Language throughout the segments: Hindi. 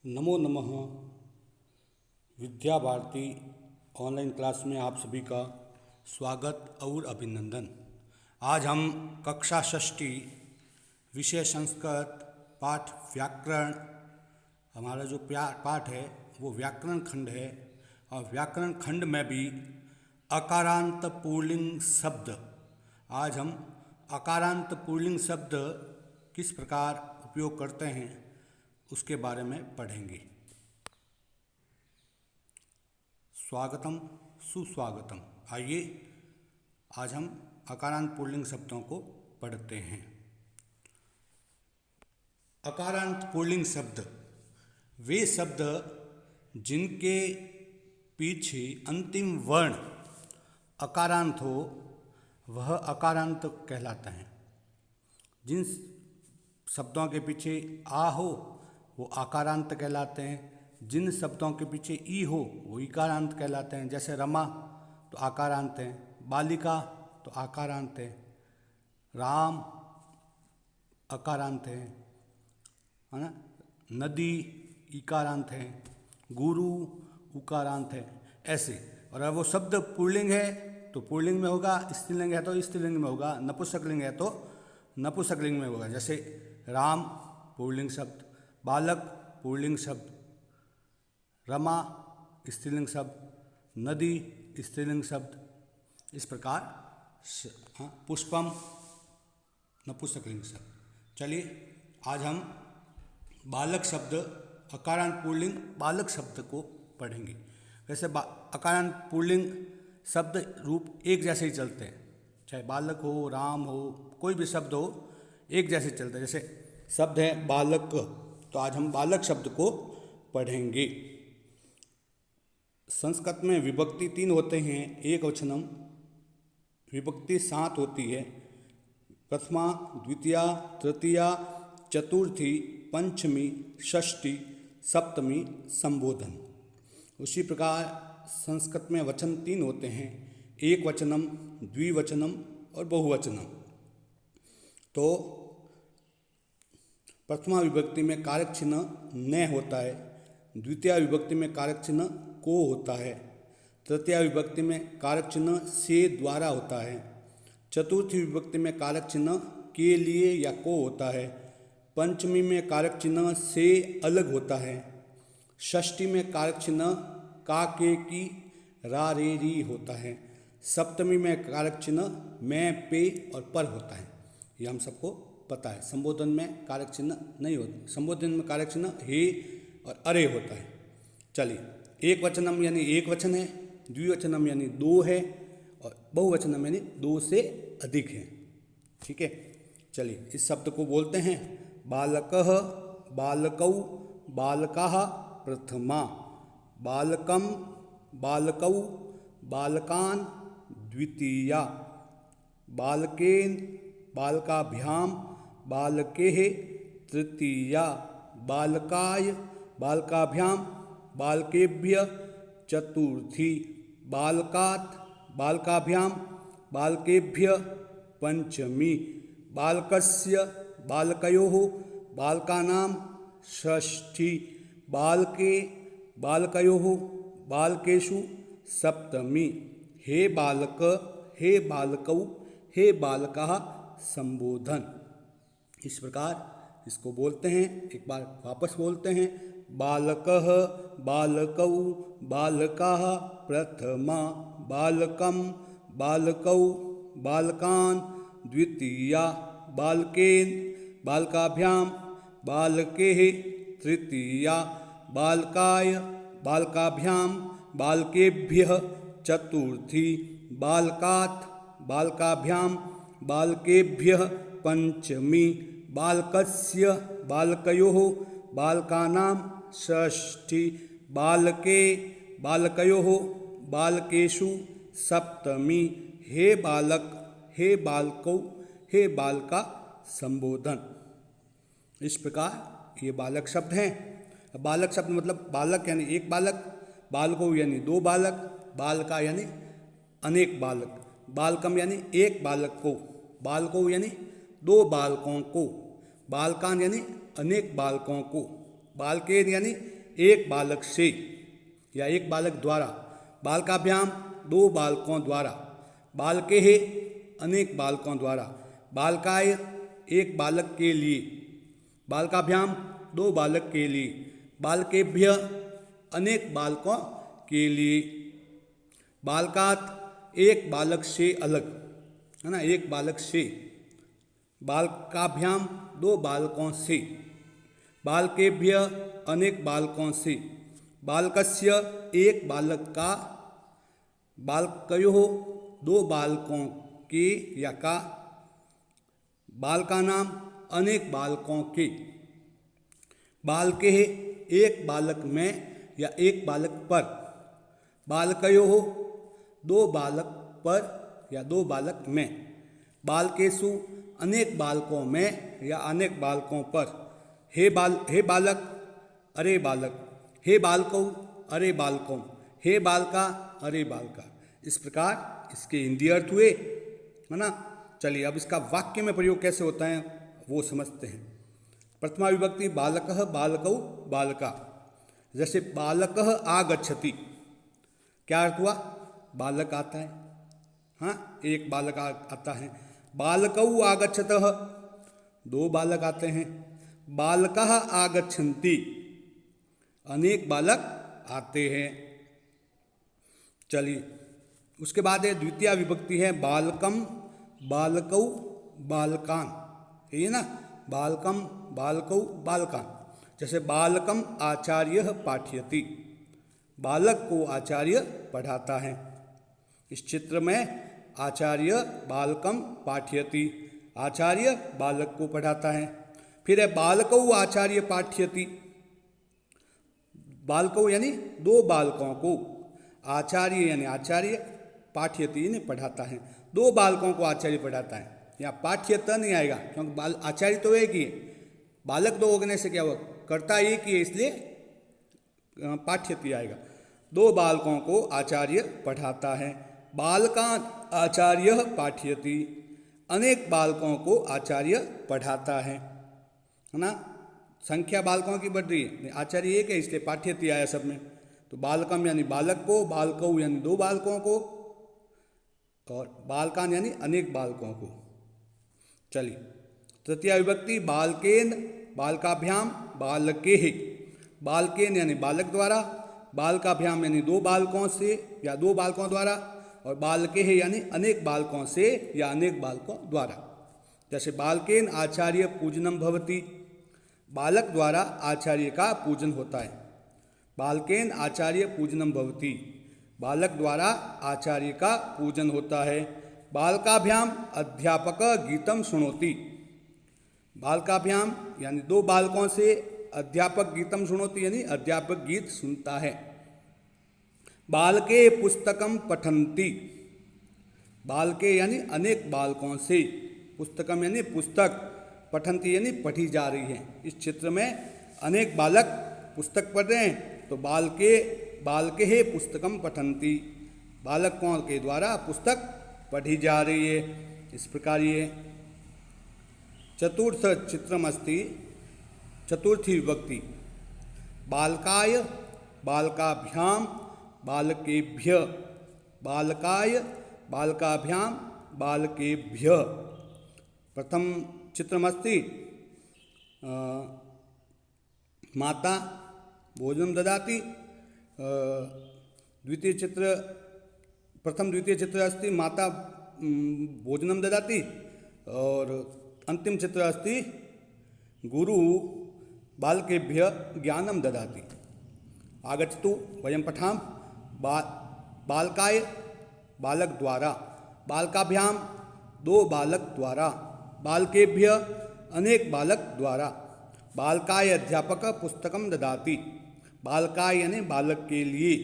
नमो नमः। विद्या भारती ऑनलाइन क्लास में आप सभी का स्वागत और अभिनंदन। आज हम कक्षा षष्ठी विषय संस्कृत पाठ व्याकरण, हमारा जो पाठ है वो व्याकरण खंड है। और व्याकरण खंड में भी अकारांत पुल्लिंग शब्द, आज हम अकारांत पुल्लिंग शब्द किस प्रकार उपयोग करते हैं उसके बारे में पढ़ेंगे। स्वागतम सुस्वागतम। आइए आज हम अकारांत पुल्लिंग शब्दों को पढ़ते हैं। अकारांत पुल्लिंग शब्द वे शब्द जिनके पीछे अंतिम वर्ण अकारांत हो वह अकारांत कहलाता है। जिन शब्दों के पीछे आ हो वो आकारांत कहलाते हैं। जिन शब्दों के पीछे ई हो वो इकारांत कहलाते हैं। जैसे रमा तो आकारांत है, बालिका तो आकारांत है, राम अकारांत है ना, नदी इकारांत है, गुरु उकारांत है, ऐसे। और अगर वो शब्द पुल्लिंग है तो पुल्लिंग में होगा, स्त्रीलिंग है तो स्त्रीलिंग में होगा, नपुंसकलिंग है तो नपुंसकलिंग में होगा। जैसे राम पुल्लिंग शब्द, बालक पुल्लिंग शब्द, रमा स्त्रीलिंग शब्द, नदी स्त्रीलिंग शब्द, इस प्रकार पुष्पम नपुंसकलिंग शब्द। चलिए आज हम बालक शब्द अकारांत पुल्लिंग बालक शब्द को पढ़ेंगे। वैसे अकारांत पुल्लिंग शब्द रूप एक जैसे ही चलते हैं, चाहे बालक हो, राम हो, कोई भी शब्द हो एक जैसे चलते हैं। जैसे शब्द है बालक, तो आज हम बालक शब्द को पढ़ेंगे। संस्कृत में विभक्ति 3 होते हैं, एक वचनम। विभक्ति 7 होती है, प्रथमा, द्वितीया, तृतीया, चतुर्थी, पंचमी, षष्ठी, सप्तमी, संबोधन। उसी प्रकार संस्कृत में वचन 3 होते हैं, एक वचनम, द्विवचनम और बहुवचनम। तो प्रथमा विभक्ति में कारक चिन्ह न होता है, द्वितीय विभक्ति में कारक चिन्ह को होता है, तृतीय विभक्ति में कारक चिन्ह से द्वारा होता है, चतुर्थी विभक्ति में कारक चिन्ह के लिए या को होता है, पंचमी में कारक चिन्ह से अलग होता है, षष्ठी में कारक चिन्ह का, के, की, रा, रे, री होता है, सप्तमी में कारक चिन्ह मैं, पे और पर होता है। ये हम सबको पता है। संबोधन में कारक चिन्ह नहीं होता, संबोधन में कारक चिन्ह हे और अरे होता है। चलिए एक वचनम यानी एक वचन है, द्विवचनम यानी 2 है और बहुवचनम यानी 2 से अधिक है। ठीक है, चलिए इस शब्द को बोलते हैं बालकः, बालकौ, बालकाः, प्रथमा, बालकम, बालकौ, बालकान्, द्वितीया, बालकेन, बालकाभ्याम, बालकेः, तृतीया, बालकाय, बालकाभ्याम, बालकेभ्य, चतुर्थी, बालकात्, बालकाभ्याम, बालकेभ्य, पंचमी, बालकस्य, बालकयोः, बालकानां, षष्ठी, बालके, बालकयोः, बालकेषु, सप्तमी, हे बालक, हे बालकौ, हे बालकाः, संबोधन। इस प्रकार इसको बोलते हैं। एक बार वापस बोलते हैं, बालकः, बालकौ, बालकाः, प्रथमा, बालकम, बालकौ, बालकान्, द्वितीया, बालकेन, बालकाभ्याम, बालकेः, तृतीया, बालकाय, बालकाभ्याम, बालकेभ्यः, चतुर्थी, बालकात्, बालकाभ्याम, बालकेभ्यः, पंचमी, बालकस्य, बालकयोः, बालकानां, षष्ठी, बालके, बालकयोः, बालकेषु, सप्तमी, हे बालक, हे बालकौ, हे बालका, संबोधन। इस प्रकार ये बालक शब्द हैं। बालक शब्द मतलब बालक यानी एक बालक, बालकौ यानी 2 बालक, बालका यानी अनेक बालक, बालकम यानी एक बालक को, बालकौ यानी 2 बालकों को, बालकान यानी अनेक बालकों को, बालकेन यानी एक बालक से या एक बालक द्वारा, बालकाभ्याम दो बालकों द्वारा, बालके है अनेक बालकों द्वारा, बालकाय एक बालक के लिए, बालकाभ्याम दो बालक के लिए, बालकेभ्य अनेक बालकों के लिए, बालकात एक बालक से अलग, है ना, एक बालक से, बालकाभ्याम दो बालकों से, बालकेभ्य अनेक बालकों से, बालकस्य एक बालक का, बालकयोः दो बालकों के या का, बालकानाम अनेक बालकों के, बालके एक बालक में या एक बालक पर, बालकयोः दो बालक पर या दो बालक में, बालकेषु अनेक बालकों में या अनेक बालकों पर, हे बालक अरे बालक, हे बालकौ अरे बालकौ, हे बालका अरे बालका। इस प्रकार इसके हिंदी अर्थ हुए, है ना। चलिए अब इसका वाक्य में प्रयोग कैसे होता है वो समझते हैं। प्रथमा विभक्ति बालकः बालकौ बालका, जैसे बालकः आगच्छति, क्या अर्थ हुआ, बालक आता है, हाँ एक बालक आता है। बालकौ आगच्छतः, दो बालक आते हैं। बालकः आगच्छन्ति, अनेक बालक आते हैं। चलिए उसके बाद है द्वितीय विभक्ति है बालकम बालकौ बालकान, ये ना, बालकम बालकौ बालकान। जैसे बालकम आचार्य पाठयति, बालक को आचार्य पढ़ाता है। इस चित्र में आचार्य बालकम पाठयति, आचार्य बालक को पढ़ाता है। फिर है बालकौ आचार्य पाठयति, बालकौ यानी दो बालकों को, आचार्य यानी आचार्य, पाठयति यानी पढ़ाता है, दो बालकों को आचार्य पढ़ाता है। यहाँ पाठ्यत नहीं आएगा क्योंकि आचार्य तो एक ही है, बालक दो होने से क्या हुआ, कर्ता एक ही है, इसलिए पाठ्यति आएगा। दो बालकों को आचार्य पढ़ाता है। बालकान आचार्य पाठयति, अनेक बालकों को आचार्य पढ़ाता है ना। संख्या बालकों की बढ़ रही है, आचार्य एक है इसलिए पाठ्यति आया सब में। तो बालकम यानी बालक को, बालकौ यानी दो बालकों को, और बालकान यानी अनेक बालकों को। चलिए तृतीय विभक्ति बालकेन बालकाभ्याम बालके, बालकेन यानी बालक द्वारा, बालकाभ्याम यानी दो बालकों से या दो बालकों द्वारा, और बालके यानी अनेक बालकों से या अनेक बालकों द्वारा। जैसे बालकेन आचार्य पूजनम भवति, बालक द्वारा आचार्य का पूजन होता है। बालकेन आचार्य पूजनम भवति, बालक द्वारा आचार्य का पूजन होता है। बालकाभ्याम अध्यापक गीतम शृणोति, बालकाभ्याम यानी दो बालकों से अध्यापक गीतम शृणोति यानी अध्यापक गीत सुनता है। बालके पुस्तकम पठन्ति, बालके यानी अनेक बालकों से, पुस्तकम यानी पुस्तक, पठन्ति यानी पढ़ी जा रही है। इस चित्र में अनेक बालक पुस्तक पढ़ रहे हैं, तो बालके है पुस्तकम पठन्ति, बालकों के द्वारा पुस्तक पढ़ी जा रही है। इस प्रकार ये चतुर्थ चित्रम अस्ति, चतुर्थी विभक्ति बालकाय बालकाभ्याम बालकेभ्य, बालकाय बालकाभ्याम बालकेभ्य। प्रथम चित्रमस्ति माता भोजनं ददाति, द्वितीय चित्र, प्रथम द्वितीय चित्र अस्ति माता भोजनं ददाति, और अंतिम चित्र अस्ति गुरु बालकेभ्य ज्ञानं ददाति। आगच्छतु वयं पठाम। बालकाय बालक द्वारा, बालकाभ्याम दो बालक द्वारा, बालकेभ्य अनेक बालक द्वारा, बालकाय अध्यापक पुस्तकम ददाति, बालकाय यानी बालक के लिए,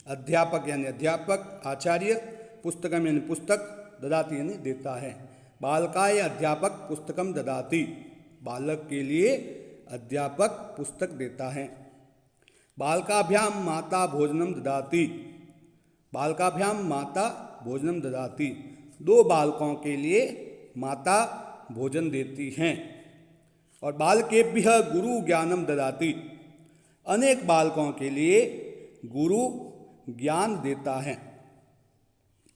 अध्यापक यानी अध्यापक आचार्य, पुस्तकम यानी पुस्तक, ददाति यानी देता है। बालकाय अध्यापक पुस्तकम ददाति, बालक के लिए अध्यापक पुस्तक देता है। बालकाभ्याम माता भोजनम ददाति, बालकाभ्याम माता भोजनम ददाति, दो बालकों के लिए माता भोजन देती हैं। और बालकेभ्य गुरु ज्ञानम ददाति, अनेक बालकों के लिए गुरु ज्ञान देता है।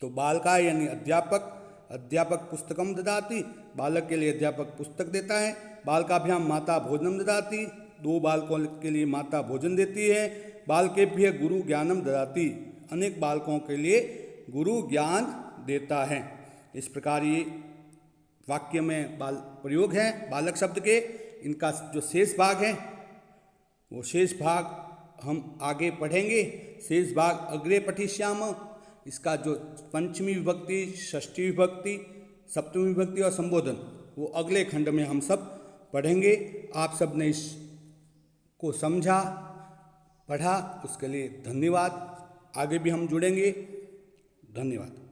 तो बालका यानी अध्यापक, अध्यापक पुस्तकम ददाति, बालक के लिए अध्यापक पुस्तक देता है। बालकाभ्याम माता भोजनम ददाति, 2 बालकों के लिए माता भोजन देती है। बालकेभ्यः गुरु ज्ञानम ददाति, अनेक बालकों के लिए गुरु ज्ञान देता है। इस प्रकार ये वाक्य में बाल प्रयोग है बालक शब्द के। इनका जो शेष भाग है वो शेष भाग हम आगे पढ़ेंगे। शेष भाग अग्रे पठिष्याम। इसका जो पंचमी विभक्ति, षष्ठी विभक्ति, सप्तमी विभक्ति और संबोधन वो अगले खंड में हम सब पढ़ेंगे। आप सब ने इसको समझा, पढ़ा, उसके लिए धन्यवाद। आगे भी हम जुड़ेंगे। धन्यवाद।